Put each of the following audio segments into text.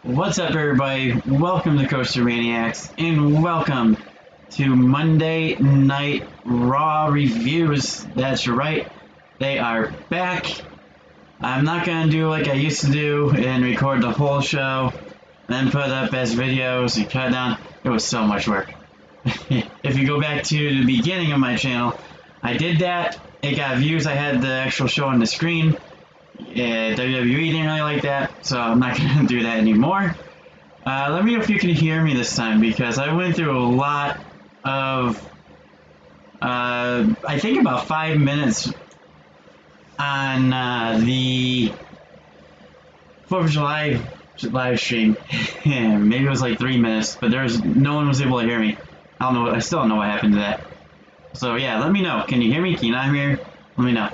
What's up, everybody? Welcome to Coaster Maniacs, and welcome to Monday Night Raw reviews. That's right, they are back. I'm not gonna do like I used to do and record the whole show, then put up as videos and cut down. It was so much work. If you go back to the beginning of my channel, I did that. It got views. I had the actual show on the screen. WWE didn't really like that, so I'm not going to do that anymore. Let me know if you can hear me this time, because I went through a lot of, I think about 5 minutes on the 4th of July live stream. Maybe it was like 3 minutes, but no one was able to hear me. I don't know. I still don't know what happened to that. So yeah, let me know. Can you hear me? Can you not hear me? Let me know.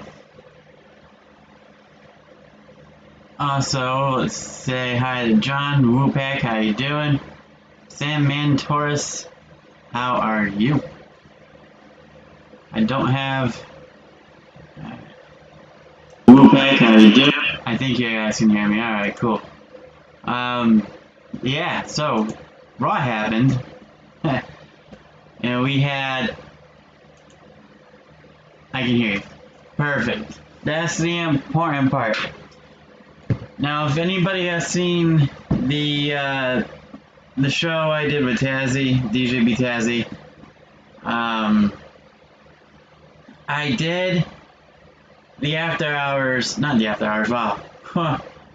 Also, let's say hi to John Woopak. How you doing? Sam Mantoris, how are you? I don't have Woopak. How you doing? I think you guys can hear me. All right, cool. Yeah. So Raw happened, and we had. I can hear you. Perfect. That's the important part. Now, if anybody has seen the show I did with Tazzy, DJ B Tazzy, I did the after hours, not the after hours, wow,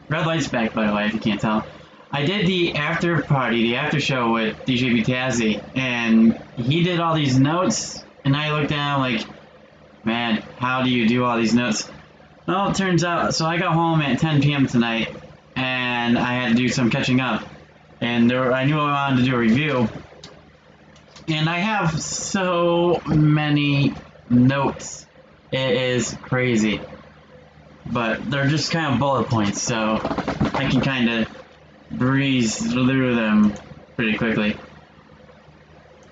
red light's back, by the way, if you can't tell. I did the after party, the after show with DJ B Tazzy, and he did all these notes, and I looked down like, man, how do you do all these notes? Well, it turns out, so I got home at 10 p.m. tonight, and I had to do some catching up. And I knew I wanted to do a review. And I have so many notes. It is crazy. But they're just kind of bullet points, so I can kind of breeze through them pretty quickly.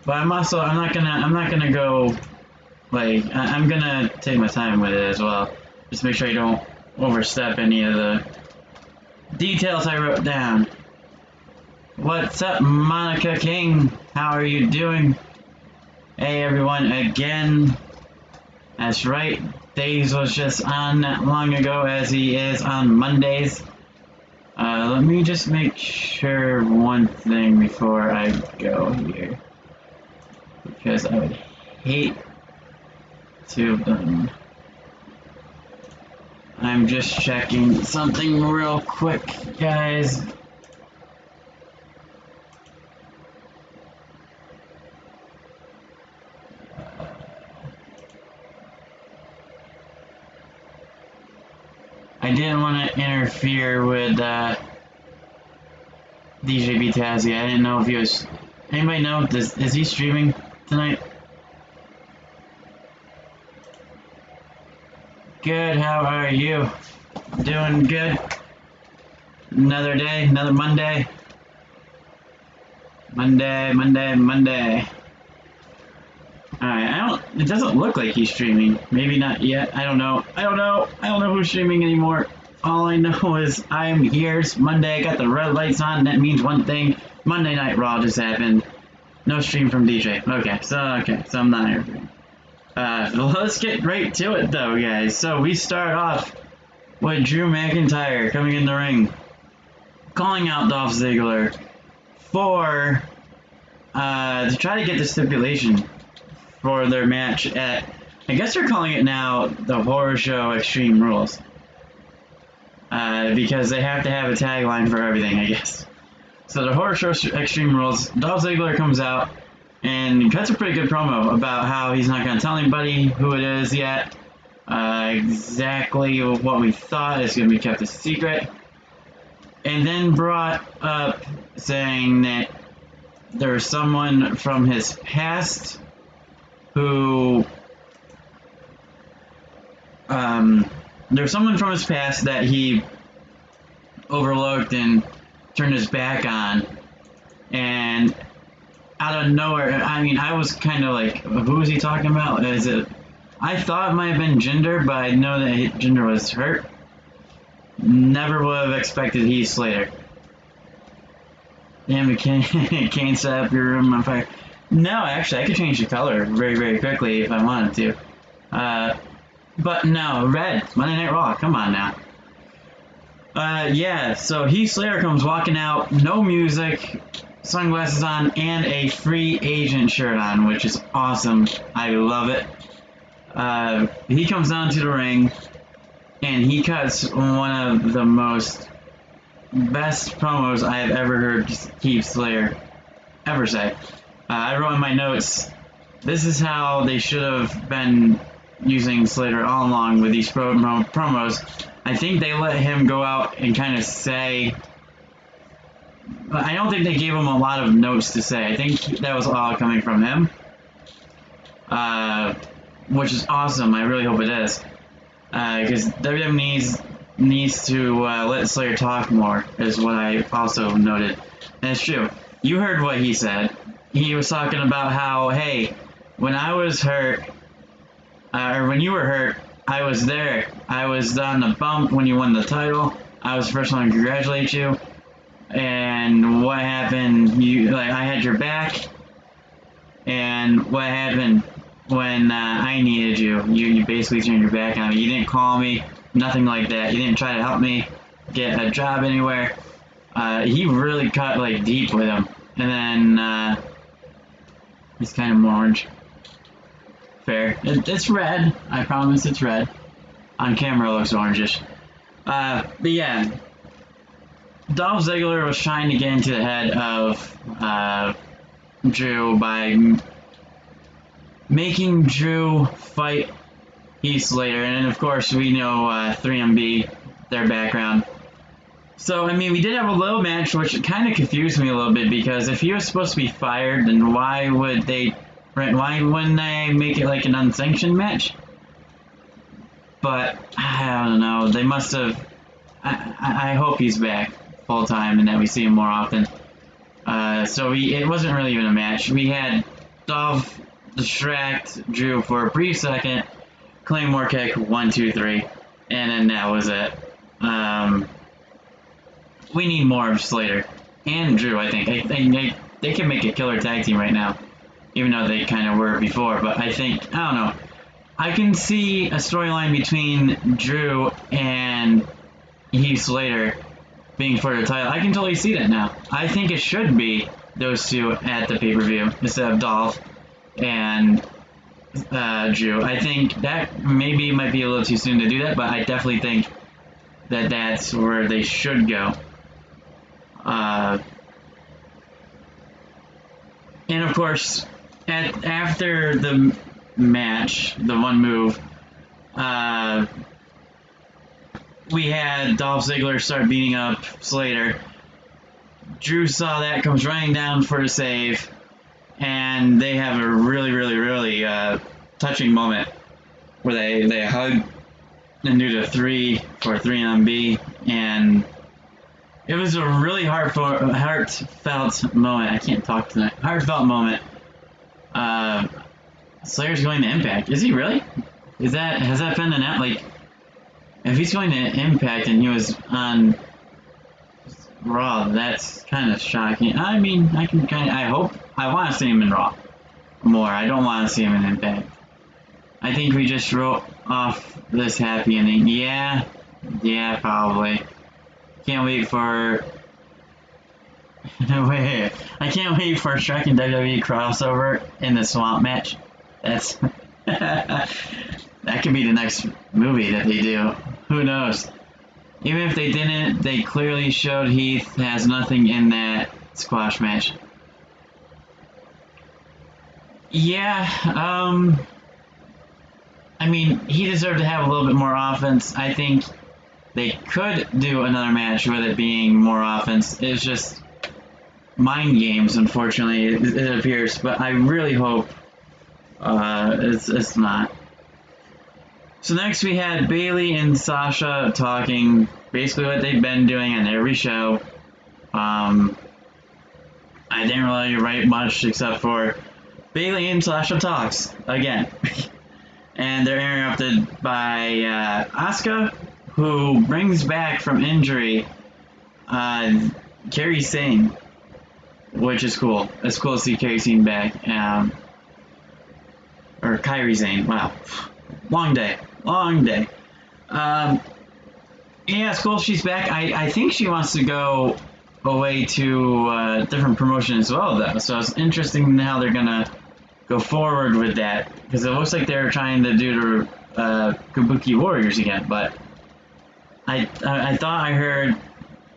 But I'm not gonna go, like, I'm gonna take my time with it as well. Just make sure you don't overstep any of the details I wrote down. What's up, Monica King? How are you doing? Hey, everyone, again. That's right. Days was just on not long ago, as he is on Mondays. Let me just make sure one thing before I go here, because I would hate to have done. I'm just checking something real quick, guys. I didn't want to interfere with DJ B Tazzy. I didn't know if he was. Anybody know? Is he streaming tonight? Good. How are you? Doing good. Another day, another Monday. Monday. Alright, it doesn't look like he's streaming. Maybe not yet. I don't know who's streaming anymore. All I know is I'm here. It's Monday. I got the red lights on. That means one thing. Monday Night Raw just happened. No stream from DJ. Okay, so I'm not interfering. Let's get right to it, though, guys. So we start off with Drew McIntyre coming in the ring, calling out Dolph Ziggler for to try to get the stipulation for their match at, I guess they're calling it now, the Horror Show Extreme Rules, because they have to have a tagline for everything, I guess. So the Horror Show Extreme Rules, Dolph Ziggler comes out and cuts a pretty good promo about how he's not going to tell anybody who it is yet. Exactly what we thought is going to be kept a secret. And then brought up saying that there's someone from his past who, there's someone from his past that he overlooked and turned his back on. And out of nowhere, I mean, I was kind of like, who is he talking about? Is it? I thought it might have been Jinder, but I know that Jinder was hurt. Never would have expected Heath Slater. Damn, it can't set up your room on fire. No, actually, I could change the color very, very quickly if I wanted to. But no, red. Monday Night Raw. Come on now. Yeah, so Heath Slater comes walking out, no music, sunglasses on, and a free agent shirt on, which is awesome. I love it. He comes down to the ring, and he cuts one of the best promos I've ever heard Heath Slater ever say. I wrote in my notes, this is how they should have been using Slater all along with these promos. I think they let him go out and kind of say, I don't think they gave him a lot of notes to say. I think that was all coming from him, which is awesome. I really hope it is, because WWE needs to let Slater talk more, is what I also noted. And it's true. You heard what he said. He was talking about how, hey, when I was hurt, or when you were hurt, I was there. I was on the bump when you won the title. I was the first one to congratulate you. And what happened? I had your back. And what happened when I needed you? You basically turned your back on me. You didn't call me, nothing like that. You didn't try to help me get a job anywhere. He really cut deep with him. And then he's kind of orange. Fair. It's red. I promise it's red. On camera it looks orangish. But yeah, Dolph Ziggler was trying to get into the head of Drew by making Drew fight Heath Slater, and of course we know 3MB, their background. So I mean, we did have a little match, which kind of confused me a little bit, because if he was supposed to be fired, then why wouldn't they make it like an unsanctioned match? But I don't know. They must have. I hope he's back full time and that we see him more often. So it wasn't really even a match. We had Dolph distract Drew for a brief second, Claymore kick, 1, 2, 3, and then that was it. We need more of Slater and Drew. I think they can make a killer tag team right now, even though they kind of were before. But I don't know. I can see a storyline between Drew and Heath Slater being for the title. I can totally see that now. I think it should be those two at the pay-per-view instead of Dolph and Drew. I think that maybe might be a little too soon to do that, but I definitely think that that's where they should go. And of course, after the match, the one move, we had Dolph Ziggler start beating up Slater. Drew saw that, comes running down for the save, and they have a really, really, really touching moment where they hug and do the 3 for 3MB, and it was a really heartfelt moment. I can't talk tonight. Heartfelt moment. Slater's going to Impact. Is he really? Has that been announced? If he's going to Impact and he was on Raw, that's kind of shocking. I mean, I want to see him in Raw more. I don't want to see him in Impact. I think we just wrote off this happy ending. Yeah, probably. Can't wait for... Wait, I can't wait for Shrek and WWE crossover in the Swamp match. That's... that could be the next movie that they do. Who knows? Even if they didn't, they clearly showed Heath has nothing in that squash match. Yeah, I mean, he deserved to have a little bit more offense. I think they could do another match with it being more offense. It's just mind games, unfortunately, it appears. But I really hope it's not. So next we had Bayley and Sasha talking basically what they've been doing on every show. I didn't really write much except for Bayley and Sasha talks again. And they're interrupted by Asuka, who brings back from injury Kairi Sane. which is cool. It's cool to see Kairi Sane back. Or Kairi Sane. Wow, long day, long day. Yeah, it's cool she's back. I think she wants to go away to a different promotion as well, though. So it's interesting how they're gonna go forward with that, because it looks like they're trying to do the Kabuki Warriors again. But I thought I heard,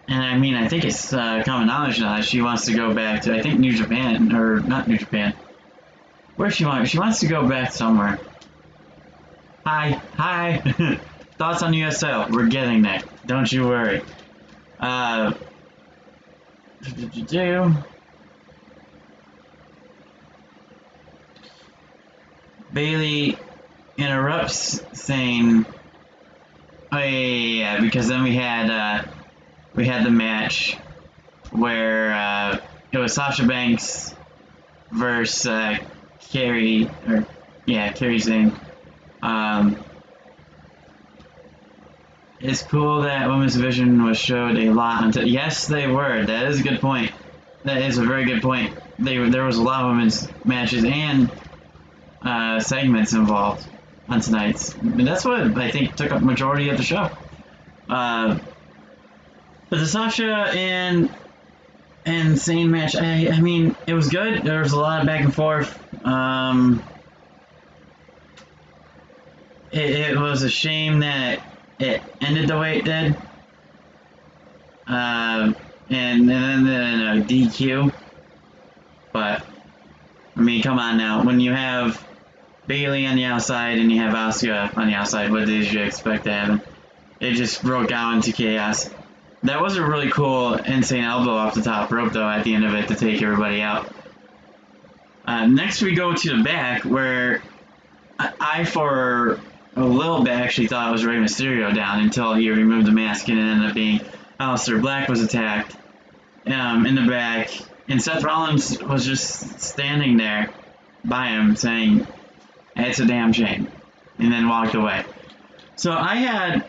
and I mean I think it's common knowledge now that she wants to go back to, I think, New Japan, or not New Japan. Where she wants? She wants to go back somewhere. Hi. Thoughts on USL? We're getting there. Don't you worry. Bailey interrupts, saying, "Oh yeah, because then we had the match where it was Sasha Banks versus Kairi Sane. It's cool that women's division was showed a lot. Yes, they were. That is a good point. That is a very good point. There was a lot of women's matches and segments involved on tonight's. And that's what I think took up majority of the show. But the Sasha and Sane match, I mean, it was good. There was a lot of back and forth. It was a shame that it ended the way it did. And then the DQ. But, I mean, come on now. When you have Bailey on the outside and you have Asuka on the outside, what did you expect to happen? It just broke out into chaos. That was a really cool insane elbow off the top rope, though, at the end of it to take everybody out. Next, we go to the back, where I for a little bit actually thought it was Rey Mysterio down until he removed the mask, and it ended up being Aleister Black was attacked in the back, and Seth Rollins was just standing there by him saying, "It's a damn shame," and then walked away. So I had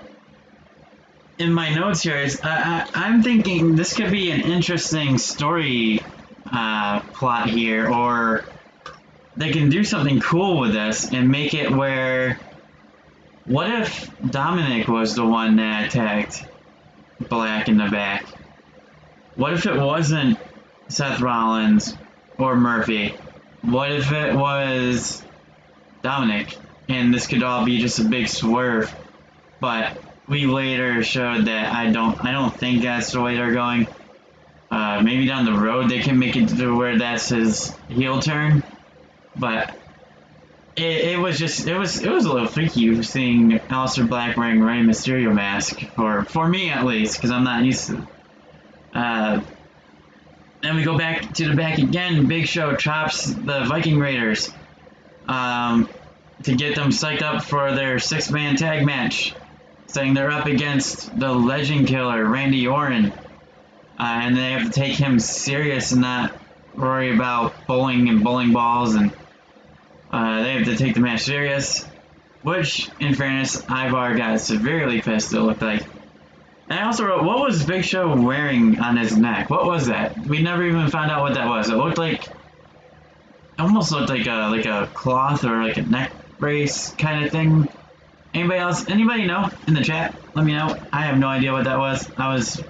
in my notes here is I'm thinking this could be an interesting story plot here, or they can do something cool with this and make it where, what if Dominic was the one that attacked Black in the back? What if it wasn't Seth Rollins or Murphy? What if it was Dominic? And this could all be just a big swerve. But we later showed that I don't think that's the way they're going. Maybe down the road they can make it to where that's his heel turn. But it was a little freaky seeing Aleister Black wearing Rey Mysterio mask for me at least, because I'm not used to it. Then we go back to the back again. Big Show chops the Viking Raiders to get them psyched up for their 6-man tag match, saying they're up against the Legend Killer, Randy Orton, and they have to take him serious and not worry about bowling and bowling balls, and they have to take the match serious, which, in fairness, Ivar got severely pissed, it looked like. And I also wrote, what was Big Show wearing on his neck? What was that? We never even found out what that was. It almost looked like a cloth or like a neck brace kind of thing. Anybody else? Anybody know in the chat? Let me know. I have no idea what that was. I was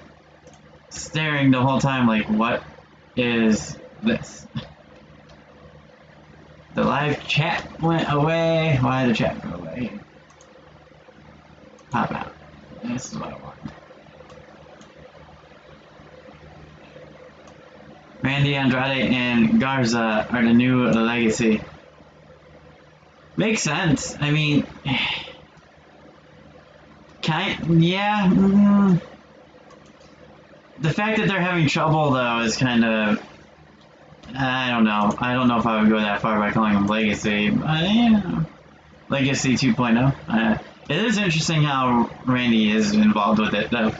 staring the whole time like, what is this? The live chat went away. Why did the chat go away? Pop out. This is what I want. Randy Andrade and Garza are the new legacy. Makes sense. I mean, yeah. The fact that they're having trouble, though, is kind of, I don't know. I don't know if I would go that far by calling them legacy. Yeah. Legacy 2.0. It is interesting how Randy is involved with it, though.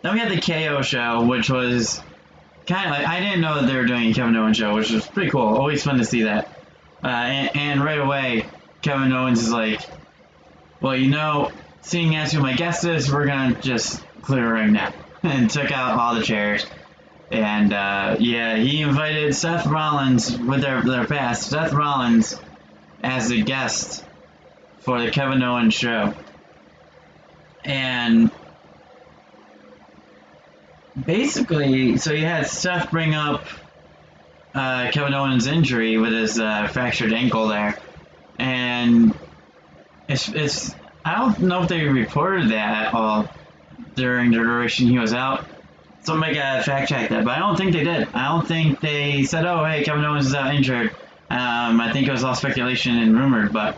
Then we had the KO show, which was kind of like, I didn't know that they were doing a Kevin Owens show, which was pretty cool. Always fun to see that. And right away, Kevin Owens is like, well, seeing as who my guest is, we're going to just clear a ring now. And took out all the chairs. And yeah, he invited Seth Rollins with their past, Seth Rollins as a guest for the Kevin Owens show. And basically, so you had Seth bring up Kevin Owens' injury with his fractured ankle there, and it's I don't know if they reported that at all during the duration he was out. Somebody gotta fact check that, but I don't think they did. I don't think they said, "Oh, hey, Kevin Owens is out injured." I think it was all speculation and rumored, but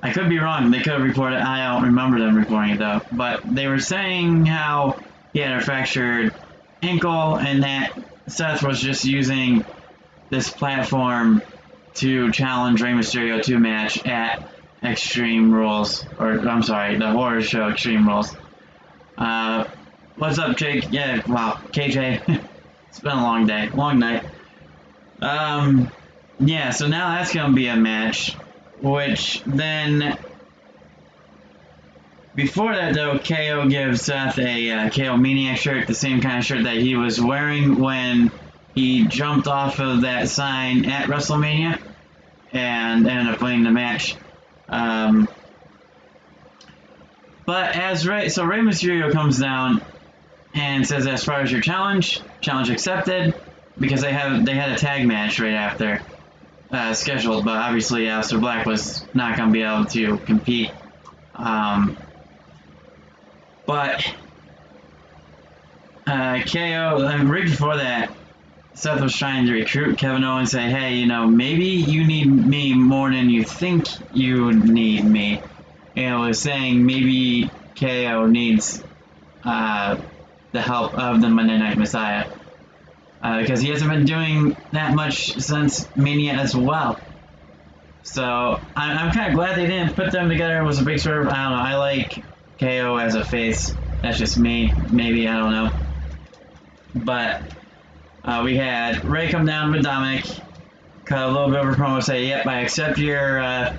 I could be wrong. They could have reported. I don't remember them reporting it though. But they were saying how he had a fractured ankle and that Seth was just using this platform to challenge Rey Mysterio to a match at Extreme Rules, or I'm sorry, the horror show Extreme Rules. What's up, Jake? Yeah, wow, KJ. It's been a long day, long night. Yeah, so now that's gonna be a match, which then before that though, KO gives Seth a KO Maniac shirt, the same kind of shirt that he was wearing when he jumped off of that sign at WrestleMania and ended up winning the match. But as Rey Mysterio comes down and says, as far as your challenge accepted, because they had a tag match right after scheduled, but obviously Aleister Black was not going to be able to compete. But KO, right before that, Seth was trying to recruit Kevin Owens, say, hey, you know, maybe you need me more than you think you need me. And it was saying maybe KO needs the help of the Monday Night Messiah. Because he hasn't been doing that much since Mania as well. So I'm kind of glad they didn't put them together. It was a big swerve. I don't know. I like KO as a face. That's just me. Maybe. I don't know. But we had Rey come down with Dominic. Cut a little bit of a promo. Say, yep, I accept your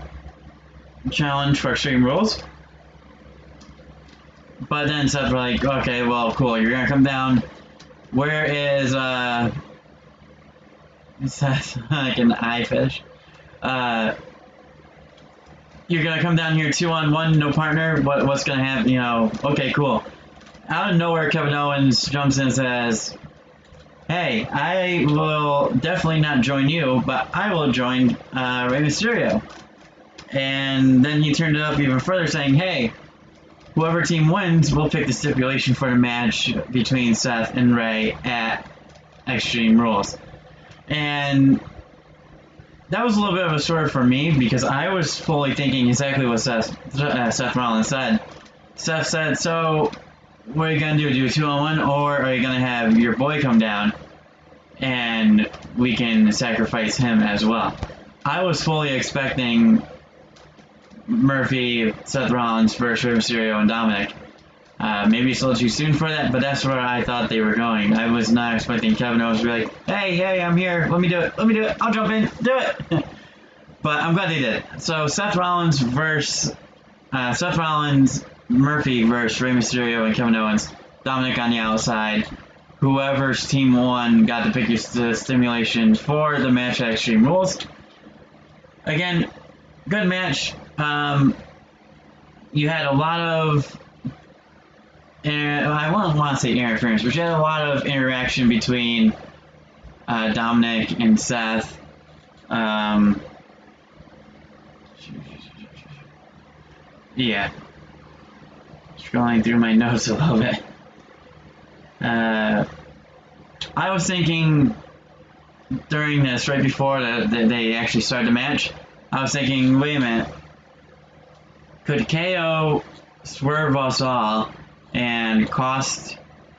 challenge for Extreme Rules. But then Seth was like, okay, well, cool. You're going to come down. Where is, Seth, like an eye fish. You're going to come down here 2-on-1, no partner. What's going to happen? You know, okay, cool. Out of nowhere, Kevin Owens jumps in and says, hey, I will definitely not join you, but I will join Rey Mysterio. And then he turned it up even further, saying, hey, whoever team wins will pick the stipulation for the match between Seth and Rey at Extreme Rules. And that was a little bit of a story for me because I was fully thinking exactly what Seth Rollins said. Seth said, so what are you going to do? Do a 2-on-1, or are you going to have your boy come down and we can sacrifice him as well? I was fully expecting Murphy, Seth Rollins versus Rey Mysterio and Dominic. Maybe it's a little too soon for that, but that's where I thought they were going. I was not expecting Kevin Owens to be like, hey, I'm here. Let me do it. I'll jump in. Do it. But I'm glad they did it. So Seth Rollins, Murphy versus Rey Mysterio and Kevin Owens. Dominic on the outside. Whoever's team won got to pick the stimulation for the match at Extreme Rules. Again, good match. You had a lot of, I won't want to say interference, but you had a lot of interaction between Dominic and Seth. Yeah. Scrolling through my notes a little bit. I was thinking during this, right before they actually started the match, I was thinking, wait a minute, could KO swerve us all and cost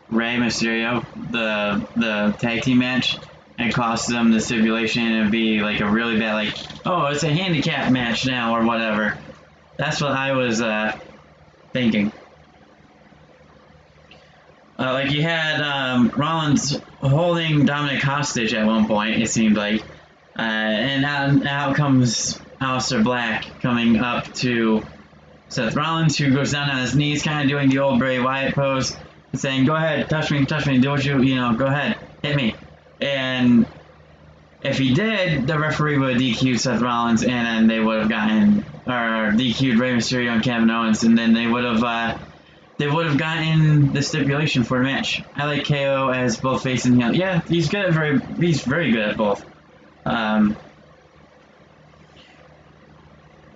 Rey Mysterio the tag team match and cost them the stipulation and be like a really bad, like, oh, it's a handicap match now or whatever. That's what I was thinking. Like you had Rollins holding Dominic hostage at one point, it seemed like. And out comes Aleister Black coming up to Seth Rollins, who goes down on his knees, kind of doing the old Bray Wyatt pose, saying, go ahead, touch me, do what you know, go ahead. hit me. And if he did, the referee would have DQ'd Seth Rollins, and then they would have gotten, or DQ'd Rey Mysterio and Kevin Owens, and then they would have gotten the stipulation for the match. I like KO as both face and heel. Yeah, he's very good at both.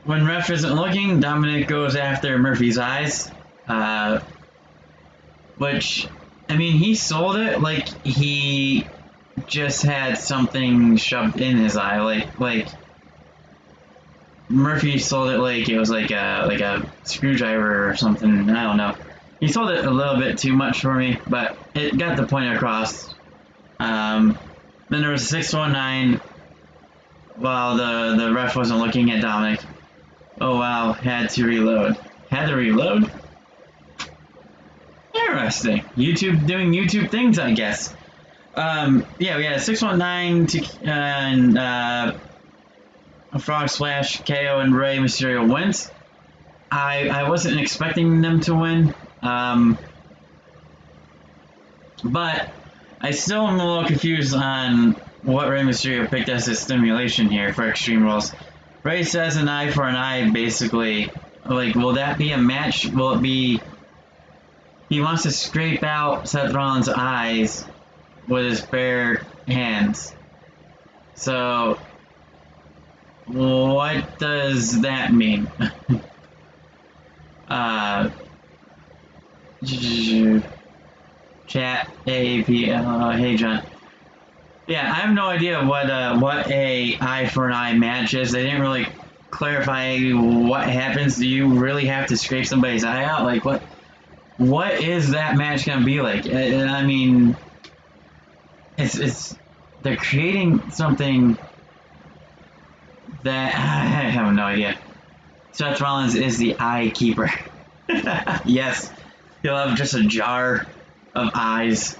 When ref isn't looking, Dominic goes after Murphy's eyes, which, I mean, he sold it like he just had something shoved in his eye, like Murphy sold it like it was like a screwdriver or something. I don't know. He sold it a little bit too much for me, but it got the point across. Then there was a 619 while the ref wasn't looking at Dominic. Oh wow, had to reload. Had to reload? Interesting. YouTube doing YouTube things, I guess. Yeah, we had a 619 to, and a Frog Splash, KO and Rey Mysterio wins. I wasn't expecting them to win, but I still am a little confused on what Rey Mysterio picked as his stimulation here for Extreme Rules. Rey says an eye for an eye, basically. Like, will that be a match? Will it be... He wants to scrape out Seth Rollins' eyes with his bare hands. So, what does that mean? Chat, AAP, hey John. Yeah, I have no idea what a eye for an eye match is. They didn't really clarify what happens. Do you really have to scrape somebody's eye out? Like, what is that match gonna be like? I mean, it's they're creating something that I have no idea. Seth Rollins is the eye keeper. Yes, he'll have just a jar of eyes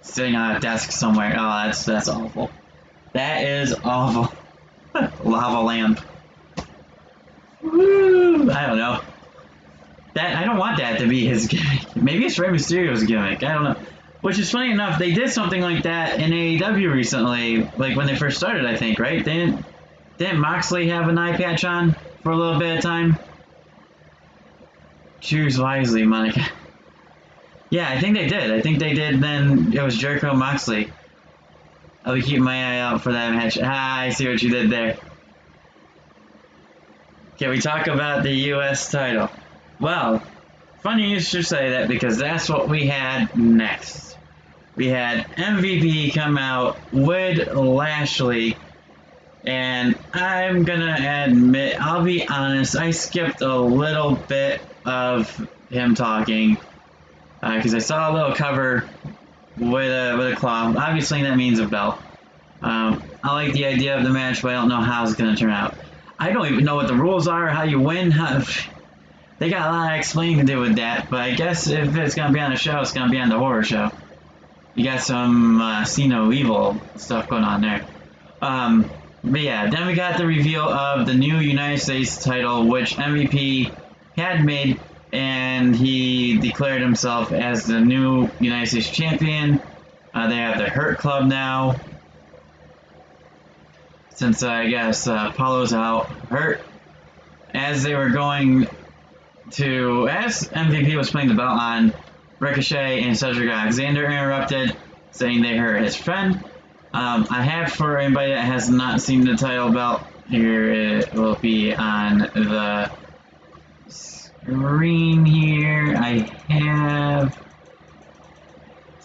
sitting on a desk somewhere. Oh, that's awful. That is awful. Lava lamp. Woo! I don't know. I don't want that to be his gimmick. Maybe it's Rey Mysterio's gimmick. I don't know. Which is funny enough, they did something like that in AEW recently, like when they first started, I think, right? Didn't Moxley have an eye patch on for a little bit of time? Choose wisely, Monica. Yeah, I think they did. I think they did. Then it was Jericho Moxley. I'll be keeping my eye out for that match. I see what you did there. Can we talk about the U.S. title? Well, funny you should say that because that's what we had next. We had MVP come out with Lashley, and I'm gonna admit, I'll be honest, I skipped a little bit of him talking because I saw a little cover with a claw. Obviously, that means a belt. I like the idea of the match, but I don't know how it's gonna turn out. I don't even know what the rules are, how you win. They got a lot of explaining to do with that, but I guess if it's gonna be on a show, it's gonna be on the horror show. You got some See No Evil stuff going on there. But yeah, then we got the reveal of the new United States title, which MVP had made, and he declared himself as the new United States champion. They have the Hurt Club now, since I guess Paulo's out hurt. As they were going to, as MVP was putting the belt on, Ricochet and Cedric Alexander interrupted, saying they hurt his friend. I have, for anybody that has not seen the title belt, here it will be on the screen here. I have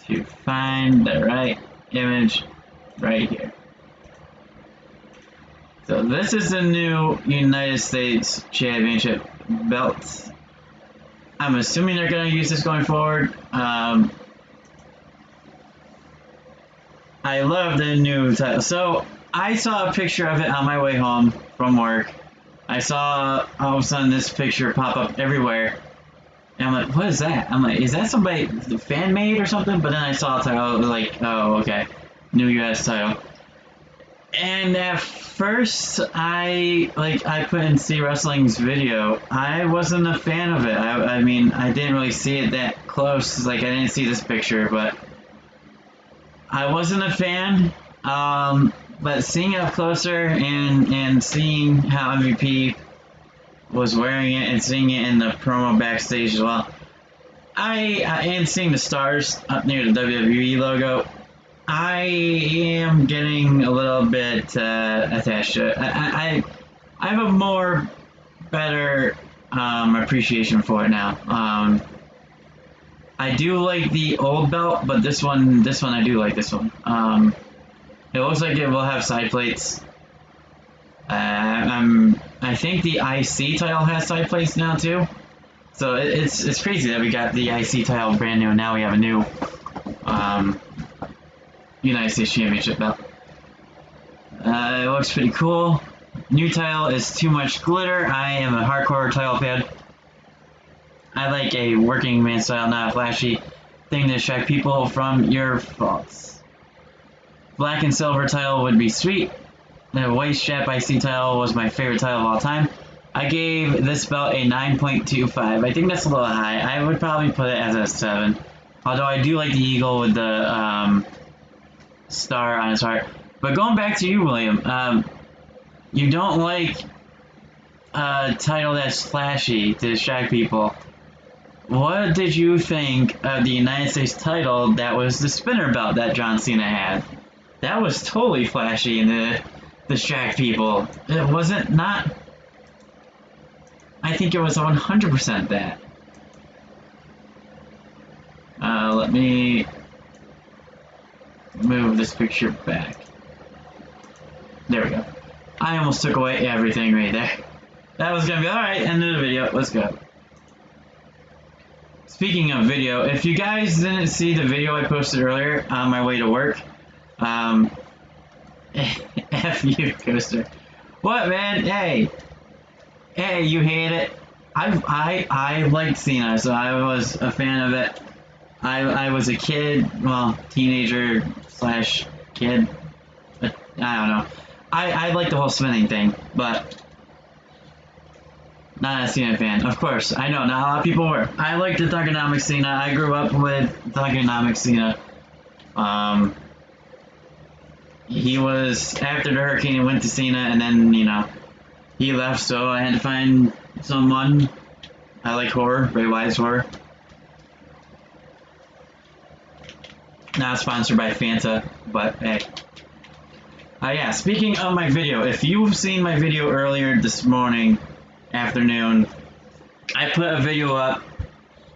to find the right image right here. So this is the new United States Championship belt. I'm assuming they're going to use this going forward. I love the new title. So I saw a picture of it on my way home from work. I saw all of a sudden this picture pop up everywhere. And I'm like, what is that? I'm like, is that somebody fan made or something? But then I saw a title, like, oh, okay. New US title. And at first, I couldn't see wrestling's video. I wasn't a fan of it. I mean, I didn't really see it that close. Like, I didn't see this picture, but I wasn't a fan, but seeing it up closer and seeing how MVP was wearing it and seeing it in the promo backstage as well, and seeing the stars up near the WWE logo, I am getting a little bit attached to it. I have a more better appreciation for it now. I do like the old belt, but this one I do like this one. It looks like it will have side plates. I think the IC title has side plates now too. So it's crazy that we got the IC title brand new, and now we have a new United States Championship belt. It looks pretty cool. New title is too much glitter. I am a hardcore title fan. I like a working man style, not a flashy thing to distract people from your faults. Black and silver title would be sweet. The white strap IC title was my favorite title of all time. I gave this belt a 9.25. I think that's a little high. I would probably put it as a 7. Although I do like the eagle with the star on his heart. But going back to you, William, you don't like a title that's flashy to distract people. What did you think of the United States title that was the spinner belt that John Cena had? That was totally flashy and to distract people. It wasn't not. I think it was 100% that. Let me move this picture back. There we go. I almost took away everything right there. That was gonna be alright, end of the video. Let's go. Speaking of video, if you guys didn't see the video I posted earlier on my way to work, F you, Coaster. What, man? Hey, you hate it. I liked Cena, so I was a fan of it. I was a kid, well, teenager slash kid. I don't know. I like the whole spinning thing, but not a Cena fan. Of course, I know not a lot of people were. I like the Thuganomics Cena. I grew up with Thuganomics Cena. He was after the hurricane. He went to Cena, and then he left. So I had to find someone. I like horror, Bray Wyatt's horror. Not sponsored by Fanta, but hey. Yeah, speaking of my video, if you've seen my video earlier this morning, afternoon, I put a video up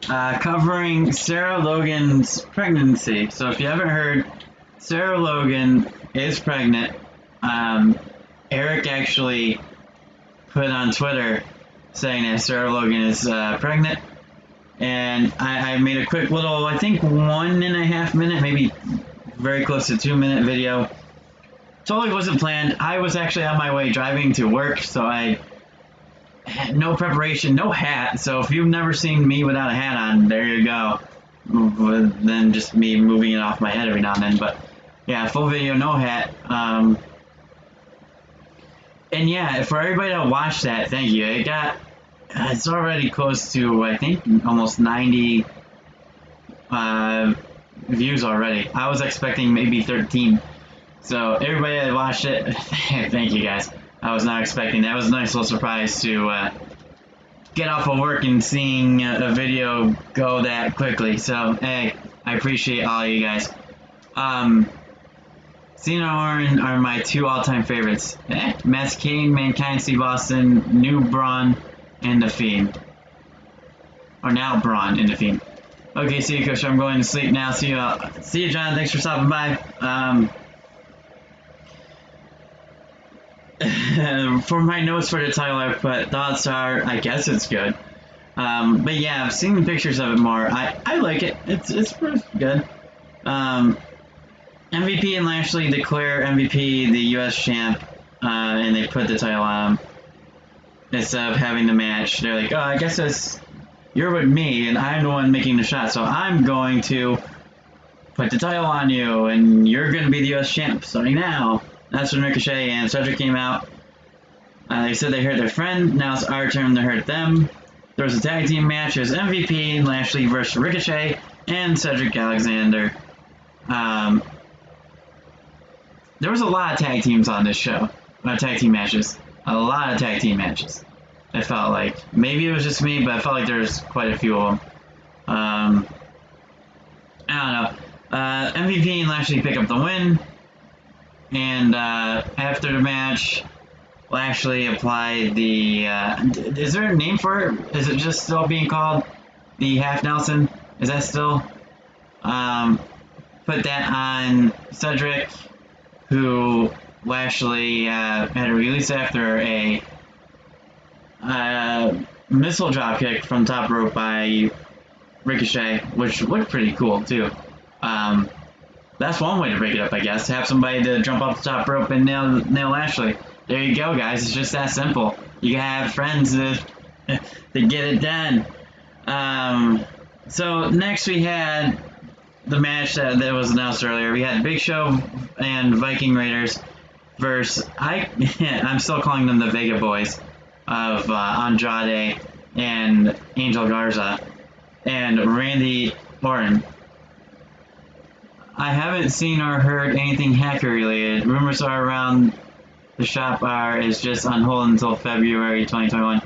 covering Sarah Logan's pregnancy. So if you haven't heard, Sarah Logan is pregnant. Eric actually put on Twitter saying that Sarah Logan is pregnant. And I made a quick little, I think 1.5 minute, maybe very close to 2-minute video. Totally wasn't planned. I was actually on my way driving to work, so I had no preparation, no hat. So if you've never seen me without a hat on, there you go. Then just me moving it off my head every now and then. But yeah, full video, no hat. And yeah, for everybody that watched that, thank you. It's already close to, I think, almost 90 views already. I was expecting maybe 13. So everybody that watched it, thank you guys. I was not expecting that. It was a nice little surprise to get off of work and seeing a video go that quickly. So hey, I appreciate all of you guys. Cena and Orton are my 2 all-time favorites. Matt Kane, Mankind, Steve Austin, New Braun, and The Fiend. Or now Braun and The Fiend. Okay, see you, Coach. I'm going to sleep now. See you, John. Thanks for stopping by. For my notes for the title, I put thoughts are, I guess it's good. But yeah, I've seen the pictures of it more. I like it. It's pretty good. MVP and Lashley declare MVP the U.S. champ, and they put the title on him instead of having the match. They're like, oh, I guess you're with me, and I'm the one making the shot, so I'm going to put the title on you, and you're going to be the U.S. champ starting now. That's when Ricochet and Cedric came out. They said they hurt their friend. Now it's our turn to hurt them. There was a tag team match. It was MVP, Lashley versus Ricochet, and Cedric Alexander. there was a lot of tag teams on this show. Tag team matches. A lot of tag team matches. It felt like. Maybe it was just me, but I felt like there was quite a few of them. I don't know. MVP and Lashley pick up the win. And after the match, Lashley applied the... is there a name for it? Is it just still being called the Half Nelson? Is that still... put that on Cedric, who Lashley had to release after a missile dropkick from top rope by Ricochet, which looked pretty cool too. That's one way to break it up, I guess. Have somebody to jump off the top rope and nail Lashley. There you go, guys. It's just that simple. You can have friends to get it done. So next we had the match that was announced earlier. We had Big Show and Viking Raiders versus I'm still calling them the Vega Boys of Andrade and Angel Garza and Randy Orton. I haven't seen or heard anything hacker related. Rumors are around the shop is just on hold until February 2021.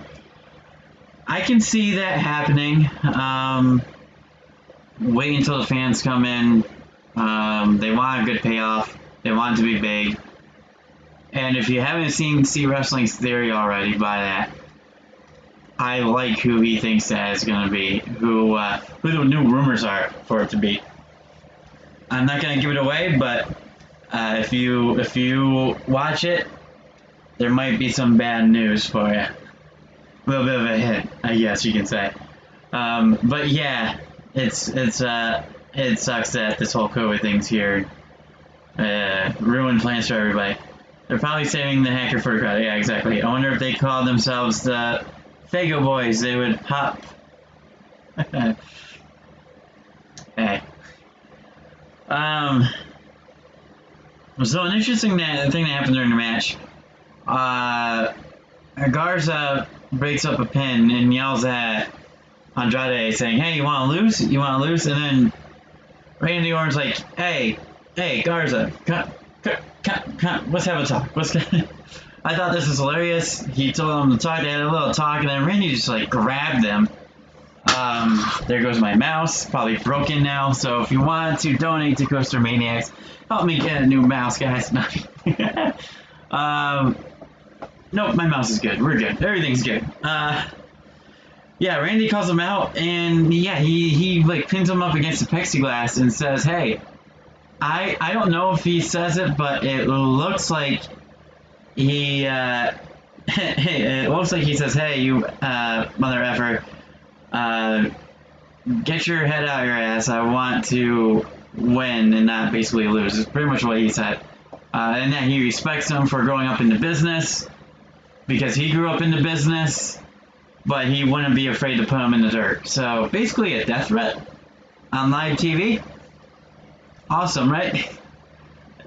I can see that happening. Wait until the fans come in. They want a good payoff. They want it to be big. And if you haven't seen See Wrestling's Theory already by that, I like who he thinks that is going to be, who the new rumors are for it to be. I'm not going to give it away, but if you watch it, there might be some bad news for you. A little bit of a hit, I guess you can say. But yeah, it sucks that this whole COVID thing's here. Ruined plans for everybody. They're probably saving the hacker for the crowd. Yeah, exactly. I wonder if they called themselves the Fago Boys, they would pop. Hey. So an interesting thing that happened during the match. Garza breaks up a pin and yells at Andrade saying, "Hey, you want to lose? You want to lose?" And then Randy Orton's like, "Hey, Garza, let's have a talk." I thought this was hilarious. He told him to talk. They had a little talk, and then Randy just like grabbed them. There goes my mouse, probably broken now. So if you want to donate to Coaster Maniacs, help me get a new mouse, guys. Nope, my mouse is good. We're good. Everything's good. Yeah, Randy calls him out, and yeah, he like pins him up against the plexiglass and says, "Hey." I don't know if he says it, but it looks like he it looks like he says, "Hey, you mother effer, get your head out your ass. I want to win and not basically lose." It's pretty much what he said. And that he respects him for growing up in the business because he grew up in the business, but he wouldn't be afraid to put him in the dirt. So basically a death threat on live TV. Awesome, right?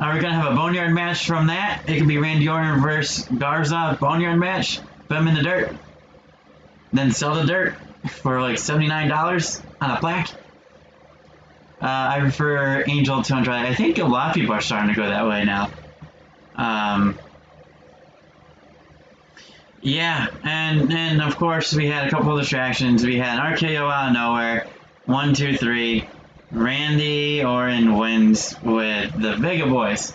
Are we going to have a Boneyard match from that? It could be Randy Orton versus Garza, Boneyard match. Put him in the dirt. Then sell the dirt for like $79 on a plaque. I prefer Angel to Andrade. I think a lot of people are starting to go that way now. Yeah, and of course we had a couple of distractions. We had an RKO out of nowhere. 1, 2, 3. Randy Orton wins with the Vega Boys.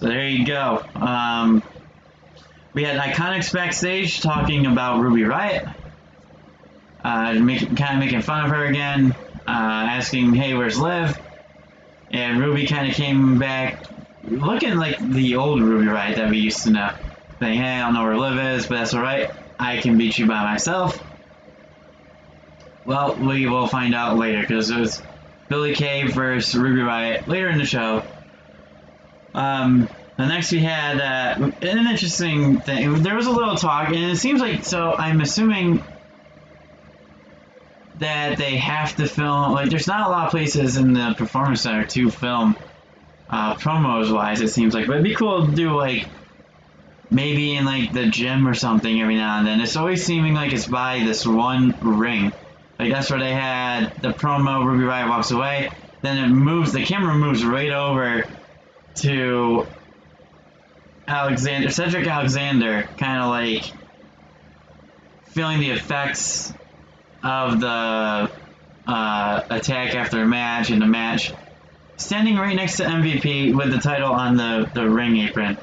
So there you go. We had Iconics backstage talking about Ruby Riott. Kind of making fun of her again. Asking, "Hey, where's Liv?" And Ruby kind of came back looking like the old Ruby Riott that we used to know. Saying, "Hey, I don't know where Liv is, but that's alright. I can beat you by myself." Well, we will find out later because it was Billie Kay versus Ruby Riott later in the show. And next we had an interesting thing. There was a little talk, and it seems like, so I'm assuming that they have to film, like there's not a lot of places in the Performance Center to film promos wise, it seems like, but it'd be cool to do like maybe in like the gym or something every now and then. It's always seeming like it's by this one ring. Like that's where they had the promo. Ruby Riott walks away, then it moves. The camera moves right over to Cedric Alexander, kind of like feeling the effects of the attack after a match in the match, standing right next to MVP with the title on the ring apron.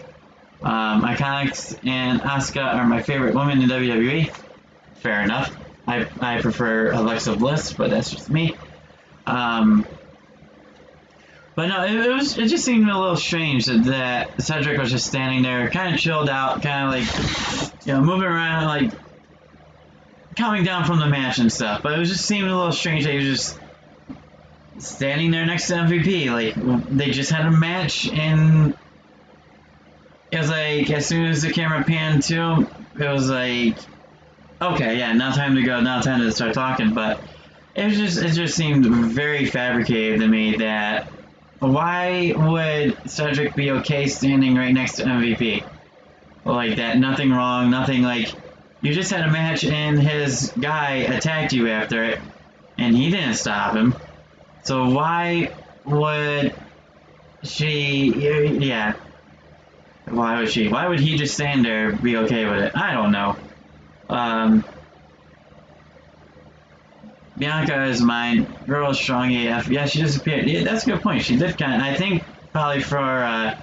Iconics and Asuka are my favorite women in WWE. Fair enough. I prefer Alexa Bliss, but that's just me. But no, it just seemed a little strange that Cedric was just standing there, kind of chilled out, kind of like, moving around, like coming down from the match and stuff. But it was just seemed a little strange that he was just standing there next to MVP. Like, they just had a match, and it was like, as soon as the camera panned to him, it was like, okay, yeah, now time to go, now time to start talking. But it just seemed very fabricated to me that why would Cedric be okay standing right next to MVP? Like that, nothing wrong, nothing like, you just had a match and his guy attacked you after it, and he didn't stop him. So why would she, yeah, why would he just stand there and be okay with it? I don't know. Bianca is mine. Girl is strong AF. Yeah, she disappeared. Yeah, that's a good point. She did kind of, I think probably for,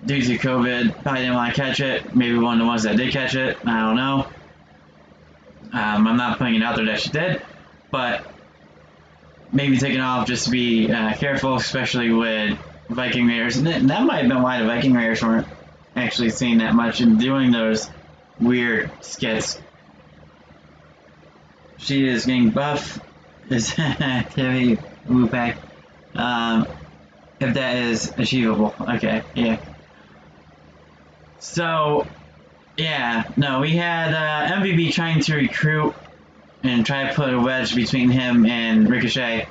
due to COVID, probably didn't want to catch it. Maybe one of the ones that did catch it. I don't know. I'm not putting it out there that she did, but maybe taking off just to be careful, especially with Viking Raiders. And that might have been why the Viking Raiders weren't actually seeing that much and doing those weird skits. She is getting buff. Is activity Wupac. If that is achievable. Okay, yeah. So, yeah, no, we had MVP trying to recruit and try to put a wedge between him and Ricochet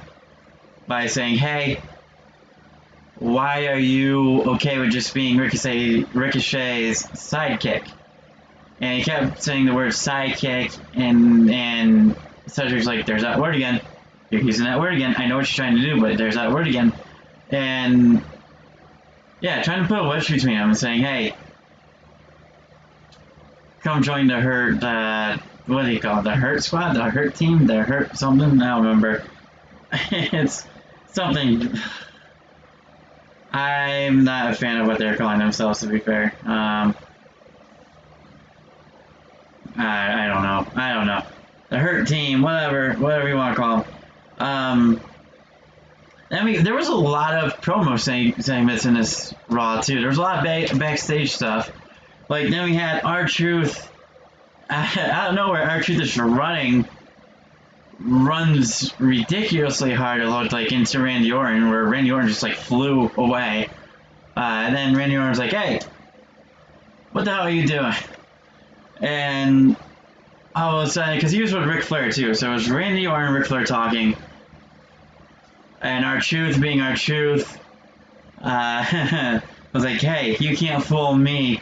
by saying, hey, why are you okay with just being Ricochet's sidekick? And he kept saying the word sidekick, and Cedric's like, there's that word again. You're using that word again. I know what you're trying to do, but there's that word again. And, yeah, trying to put a wedge between them and saying, hey, come join the Hurt, what do you call it? The Hurt Squad? The Hurt Team? The Hurt something? I don't remember. It's something. I'm not a fan of what they're calling themselves, to be fair. I don't know. I don't know. The Hurt Team, whatever you want to call them. I mean, there was a lot of promo segments in this Raw, too. There was a lot of backstage stuff. Like, then we had R-Truth. Out of nowhere, R-Truth is runs ridiculously hard, it looked like, into Randy Orton, where Randy Orton just, like, flew away. And then Randy Orton's like, hey, what the hell are you doing? And all of a sudden, because he was with Ric Flair, too, so it was Randy Orton and Ric Flair talking, and R-Truth being R-Truth, was like, hey, you can't fool me,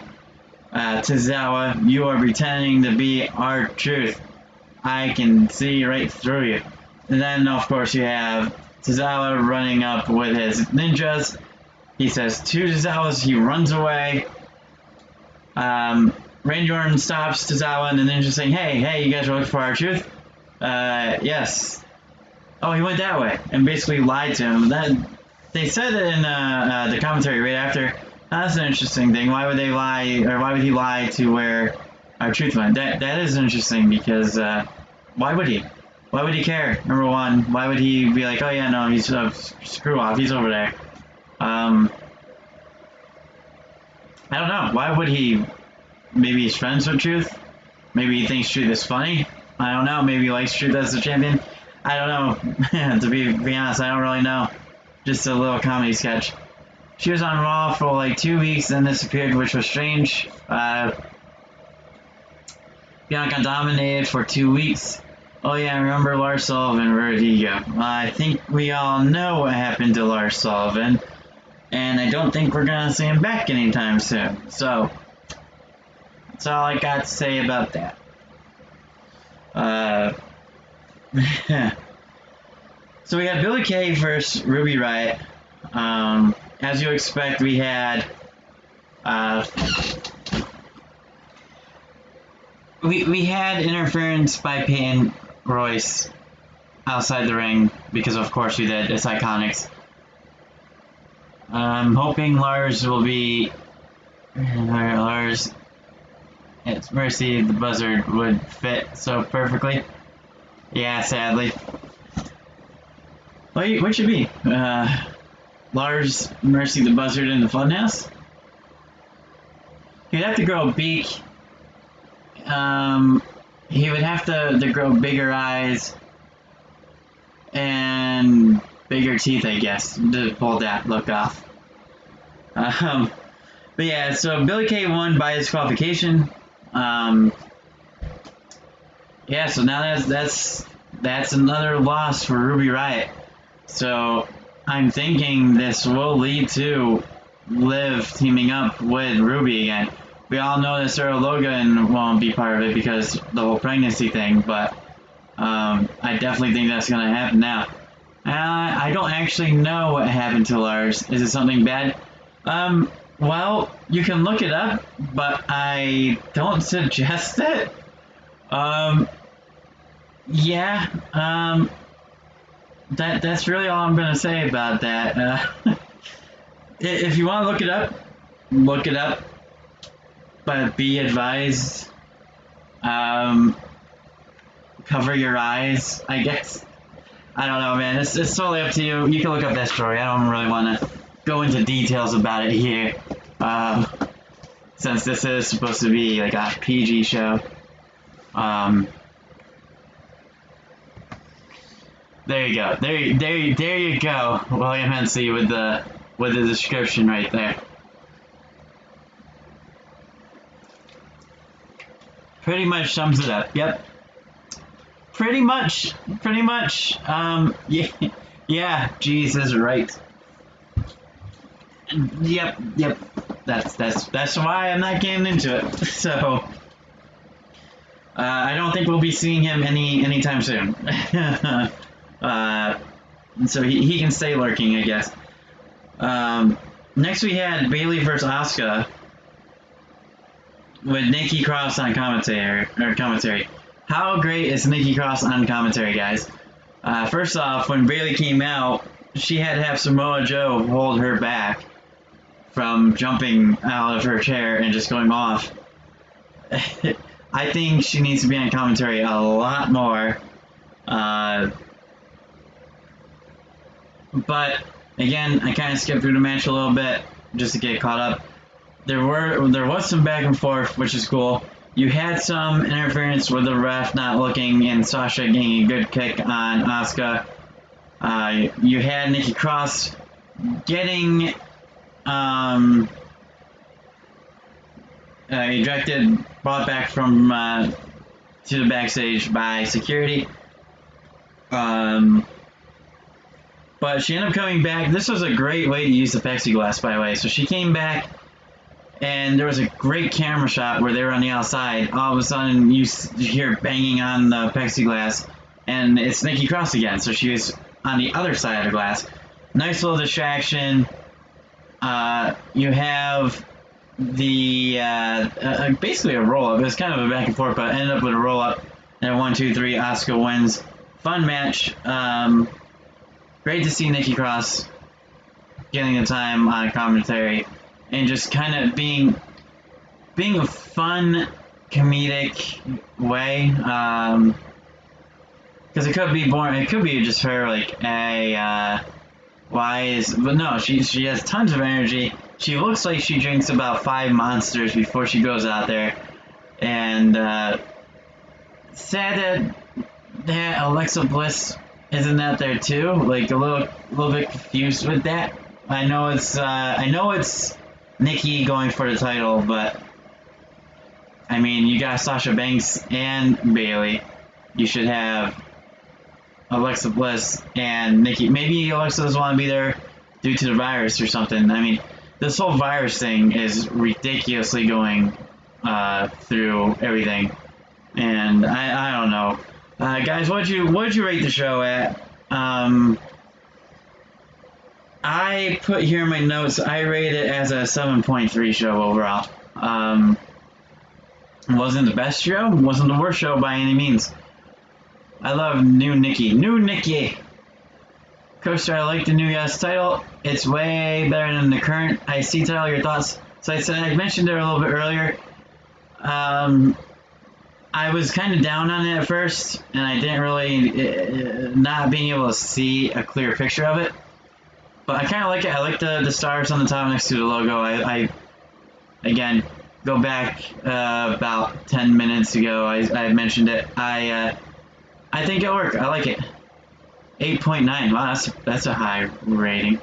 Tozawa, you are pretending to be R-Truth. I can see right through you. And then, of course, you have Tozawa running up with his ninjas. He says two Tozawas, he runs away. Randy Orton stops Tozawa and the ninja saying, hey, you guys are looking for R-Truth? Yes. Oh, he went that way, and basically lied to him. They said it in the commentary right after. That's an interesting thing. Why would they lie, or why would he lie to where R-Truth went? That is interesting because why would he? Why would he care? Number one, why would he be like, oh yeah, no, he's screw off, he's over there. I don't know. Why would he? Maybe he's friends with Truth. Maybe he thinks Truth is funny. I don't know. Maybe he likes Truth as the champion. I don't know. To be honest, I don't really know. Just a little comedy sketch. She was on Raw for like 2 weeks, then disappeared, which was strange. Bianca dominated for 2 weeks. Oh yeah, remember Lars Sullivan, where did he go? I think we all know what happened to Lars Sullivan, and I don't think we're gonna see him back anytime soon. So that's all I got to say about that. So we had Billie Kay versus Ruby Riott. As you expect, we had Uh, we had interference by Peyton Royce outside the ring because of course we did. It's Iconics. I'm hoping Lars will be Lars. It's Mercy the Buzzard would fit so perfectly. Yeah, sadly. Wait, what should be? Lars, Mercy the Buzzard in the Funhouse? He'd have to grow a beak. He would have to grow bigger eyes and bigger teeth, I guess, to pull that look off. But yeah, so Billy Kay won by disqualification. Yeah, so now that's another loss for Ruby Riott. So I'm thinking this will lead to Liv teaming up with Ruby again. We all know that Sarah Logan won't be part of it because the whole pregnancy thing, but I definitely think that's going to happen now. I don't actually know what happened to Lars. Is it something bad? Well, you can look it up, but I don't suggest it. Yeah, that's really all I'm going to say about that. If you want to look it up, but be advised, cover your eyes, I guess. I don't know, man. It's totally up to you. You can look up that story. I don't really want to go into details about it here, since this is supposed to be like a PG show. There you go. There you go, William Hensley with the description right there. Pretty much sums it up. Yep. Pretty much. Yeah. Jesus, right. Yep. That's why I'm not getting into it. So, I don't think we'll be seeing him anytime soon. So he can stay lurking, I guess. Next we had Bayley versus Asuka with Nikki Cross on commentary. How great is Nikki Cross on commentary, guys? First off, when Bayley came out, she had to have Samoa Joe hold her back from jumping out of her chair and just going off. I think she needs to be on commentary a lot more. But again, I kind of skipped through the match a little bit just to get caught up. There was some back and forth, which is cool. You had some interference with the ref not looking and Sasha getting a good kick on Asuka. You had Nikki Cross getting ejected, brought back from to the backstage by security. But she ended up coming back. This was a great way to use the plexiglass, by the way. So she came back, and there was a great camera shot where they were on the outside. All of a sudden, you hear banging on the plexiglass, and it's Nikki Cross again. So she was on the other side of the glass. Nice little distraction. You have the basically a roll-up. It was kind of a back and forth, but ended up with a roll-up. And 1, 2, 3, Asuka wins. Fun match. Great to see Nikki Cross getting the time on commentary and just kind of being a fun comedic way. Because it could be boring. It could be just her like but no, she has tons of energy. She looks like she drinks about 5 monsters before she goes out there, and sad that Alexa Bliss isn't out there too. Like a little bit confused with that. I know it's Nikki going for the title, but I mean you got Sasha Banks and Bayley. You should have Alexa Bliss and Nikki. Maybe Alexa doesn't want to be there due to the virus or something. I mean, this whole virus thing is ridiculously going through everything, and I don't know. Guys, what'd you rate the show at? I put here in my notes, I rate it as a 7.3 show overall. It wasn't the best show, wasn't the worst show by any means. I love New Nikki. New Nikki! Coaster, I like the new guest title. It's way better than the current IC title. Your thoughts? So I mentioned it a little bit earlier. I was kind of down on it at first, and I didn't really, not being able to see a clear picture of it. But I kind of like it. I like the stars on the top next to the logo. I again, go back about 10 minutes ago. I mentioned it. I think it'll work. I like it. 8.9. Wow, that's a high rating.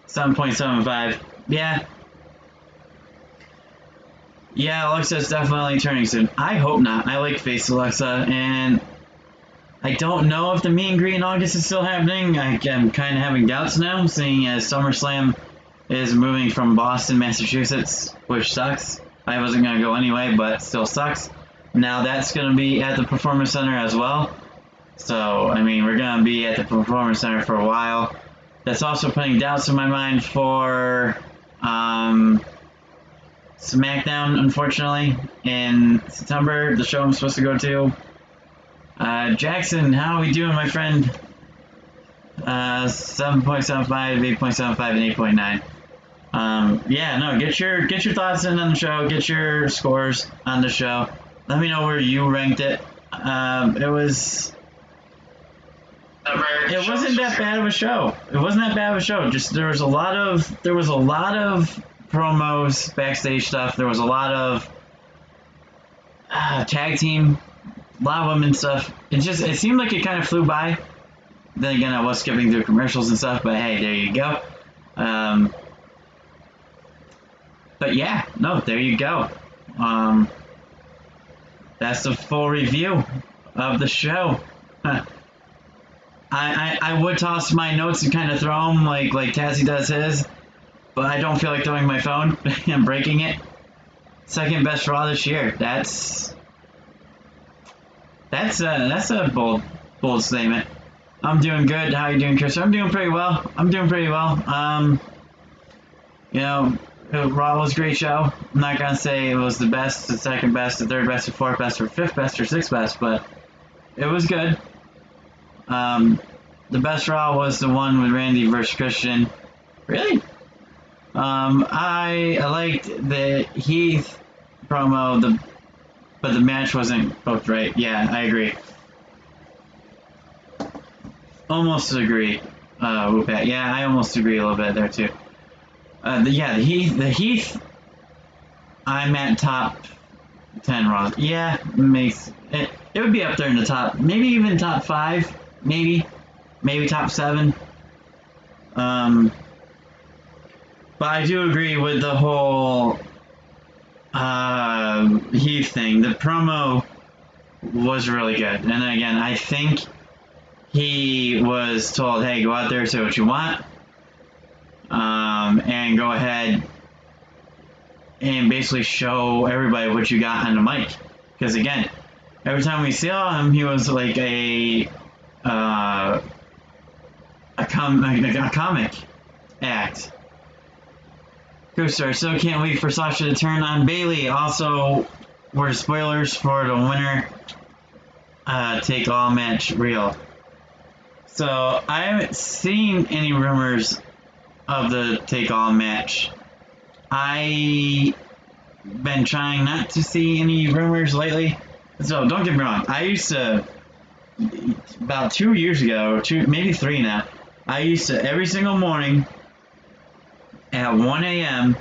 7.75. Yeah. Yeah, Alexa's definitely turning soon. I hope not. I like Face Alexa, and I don't know if the meet and greet in August is still happening. I'm kind of having doubts now, seeing as SummerSlam is moving from Boston, Massachusetts, which sucks. I wasn't going to go anyway, but still sucks. Now that's going to be at the Performance Center as well. So, I mean, we're going to be at the Performance Center for a while. That's also putting doubts in my mind for SmackDown, unfortunately, in September, the show I'm supposed to go to. Jackson, how are we doing, my friend? 7.75, 8.75, and 8.9. Yeah, no, get your thoughts in on the show, get your scores on the show. Let me know where you ranked it. It wasn't that bad of a show. It wasn't that bad of a show. Just there was a lot of promos, backstage stuff. There was a lot of tag team, a lot of women stuff. It seemed like it kind of flew by. Then again, I was skipping through commercials and stuff, but hey, there you go. But yeah, no, there you go. That's the full review of the show. I would toss my notes and kind of throw them like Tazzy does his, but I don't feel like throwing my phone and breaking it. Second best Raw this year. That's a bold statement. I'm doing good. How you doing, Chris? I'm doing pretty well. You know, Raw was a great show. I'm not gonna say it was the best, the second best, the third best, or fourth best, or fifth best, or sixth best, but it was good. The best Raw was the one with Randy versus Christian. Really? I liked the Heath promo, but the match wasn't booked right. Yeah, I agree. Almost agree. Yeah, I almost agree a little bit there too. The Heath. I'm at top 10 Raw. Yeah, makes it. It would be up there in the top, maybe even top 5, maybe top 7. But I do agree with the whole Heath thing. The promo was really good, and again, I think he was told, "Hey, go out there, say what you want, and go ahead and basically show everybody what you got on the mic." Because again, every time we saw him, he was like a comic act. Coaster, so can't wait for Sasha to turn on Bailey. Also, were spoilers for the winner take all match real. So I haven't seen any rumors of the take all match. I've been trying not to see any rumors lately. So don't get me wrong. I used to, about 2 years ago, maybe 3 now, I used to every single morning at 1 a.m.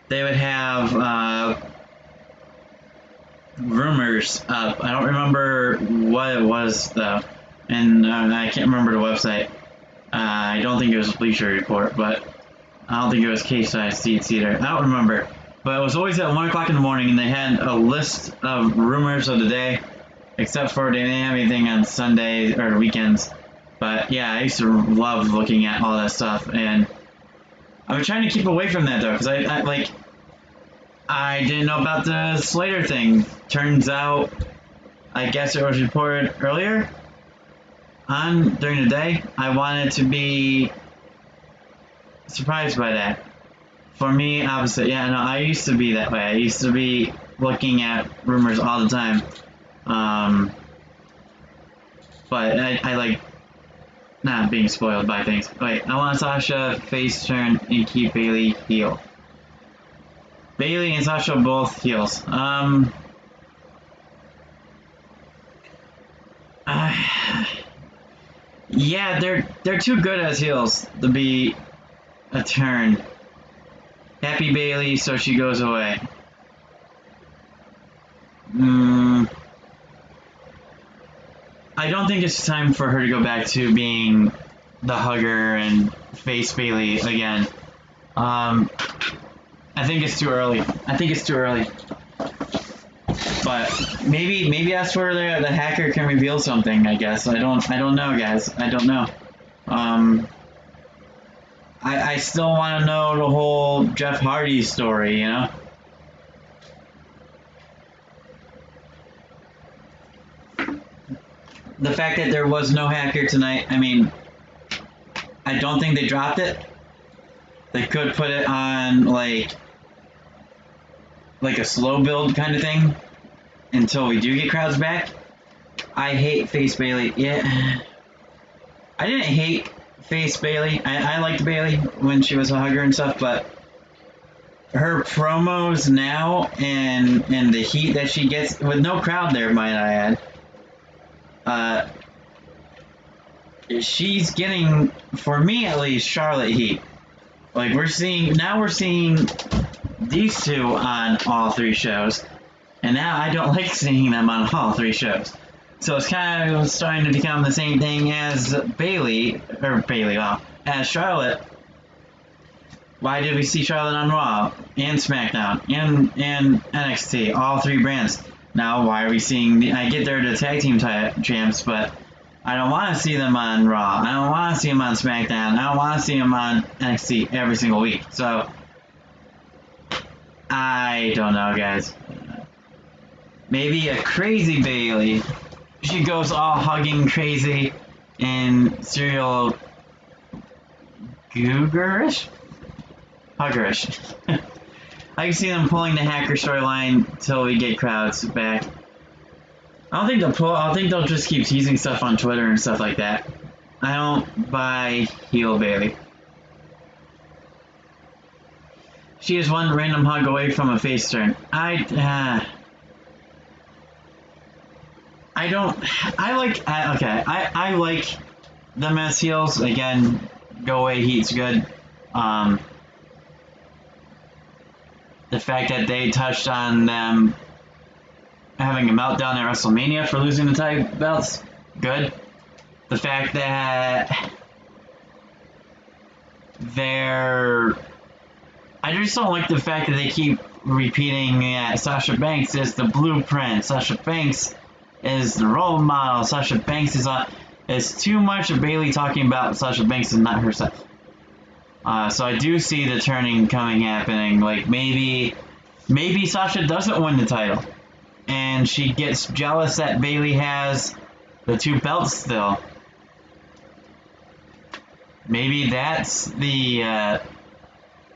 they would have rumors up. I don't remember what it was though, and I can't remember the website. I don't think it was Bleacher Report, but I don't think it was K-Size Seats either. I don't remember, but it was always at 1 o'clock in the morning, and they had a list of rumors of the day, except for they didn't have anything on Sundays or weekends. But yeah, I used to love looking at all that stuff, and I've been trying to keep away from that though, because I didn't know about the Slater thing. Turns out, I guess it was reported earlier on during the day. I wanted to be surprised by that. For me, opposite. Yeah, no, I used to be that way. I used to be looking at rumors all the time. But I like not being spoiled by things. Wait, I want Sasha face turn and keep Bailey heel. Bailey and Sasha both heels. Yeah, they're too good as heels to be a turn. Happy Bailey, so she goes away. I don't think it's time for her to go back to being the hugger and face Bailey again. I think it's too early. But maybe that's where the hacker can reveal something. I guess I don't know, guys. I don't know. I still want to know the whole Jeff Hardy story. You know. The fact that there was no hacker tonight, I mean, I don't think they dropped it. They could put it on like a slow build kind of thing until we do get crowds back. I hate Face Bailey. Yeah, I didn't hate Face Bailey. I liked Bailey when she was a hugger and stuff, but her promos now and the heat that she gets with no crowd there, might I add. She's getting, for me at least, Charlotte heat. Like we're seeing these two on all three shows, and now I don't like seeing them on all three shows. So it's kind of starting to become the same thing as as Charlotte. Why did we see Charlotte on Raw and SmackDown and NXT, all three brands? Now why are we seeing? I get they're the tag team champs, but I don't want to see them on Raw. I don't want to see them on SmackDown. I don't want to see them on NXT every single week. So, I don't know, guys. Maybe a crazy Bailey. She goes all hugging crazy and serial googerish? Huggerish. I can see them pulling the hacker storyline till we get crowds back. I don't think they'll pull. I think they'll just keep teasing stuff on Twitter and stuff like that. I don't buy heel Bailey. She is one random hug away from a face turn. I like them as heels. Again, go away heat's good. The fact that they touched on them having a meltdown at WrestleMania for losing the tag belts, good. The fact that I just don't like the fact that they keep repeating that Sasha Banks is the blueprint, Sasha Banks is the role model, Sasha Banks is on. It's too much of Bailey talking about Sasha Banks and not herself. So I do see the turning happening. Like maybe Sasha doesn't win the title, and she gets jealous that Bailey has the two belts still. Maybe that's the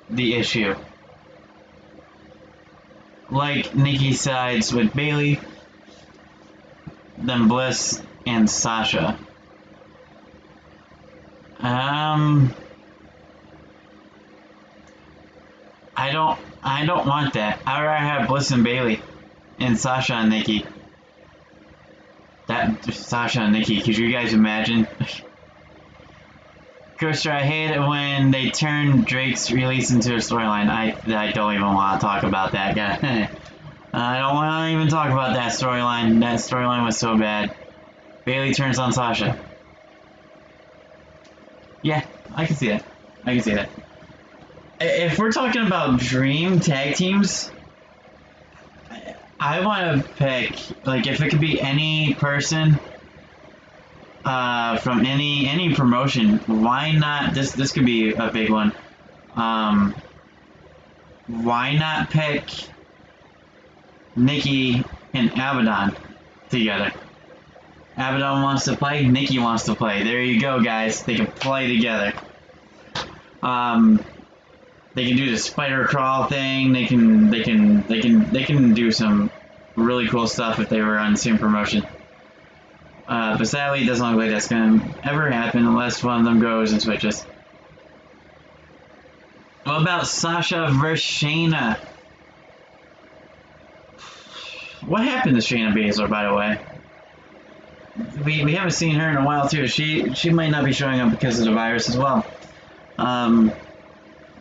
issue. Like Nikki sides with Bailey, then Bliss and Sasha. I don't want that. I'd rather have Bliss and Bailey and Sasha and Nikki. Sasha and Nikki, could you guys imagine? Coaster, I hate it when they turn Drake's release into a storyline. I don't even want to talk about that guy. I don't want to even talk about that storyline. That storyline was so bad. Bailey turns on Sasha. Yeah, I can see that. If we're talking about dream tag teams, I want to pick, like, if it could be any person from any promotion, why not? This could be a big one. Why not pick Nikki and Abaddon together? Abaddon wants to play, Nikki wants to play. There you go, guys. They can play together. They can do the spider crawl thing. They can do some really cool stuff if they were on the same promotion. But sadly, it doesn't look like that's gonna ever happen unless one of them goes and switches. What about Sasha versus Shayna? What happened to Shayna Baszler, by the way? We haven't seen her in a while too. She might not be showing up because of the virus as well.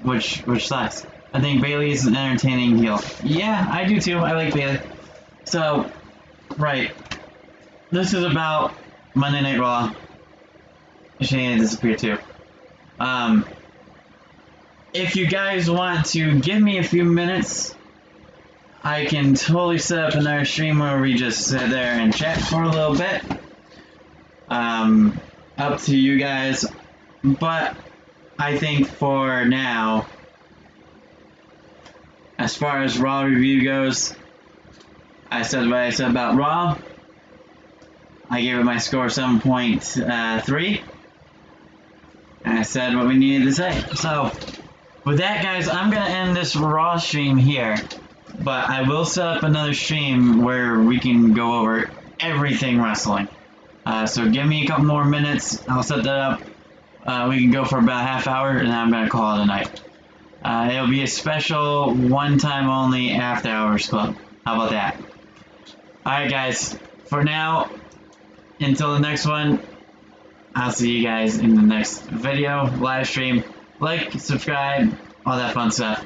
Which sucks. I think Bayley is an entertaining heel. Yeah, I do too. I like Bayley. So, right. This is about Monday Night Raw. Shayna disappeared too. If you guys want to give me a few minutes, I can totally set up another stream where we just sit there and chat for a little bit. Up to you guys. But I think for now, as far as Raw review goes, I said what I said about Raw. I gave it my score 7.3. And I said what we needed to say. So, with that, guys, I'm going to end this Raw stream here. But I will set up another stream where we can go over everything wrestling. So give me a couple more minutes. I'll set that up. We can go for about a half hour, and then I'm going to call it a night. It'll be a special one-time only after hours club. How about that? Alright, guys. For now, until the next one, I'll see you guys in the next video, live stream. Like, subscribe, all that fun stuff.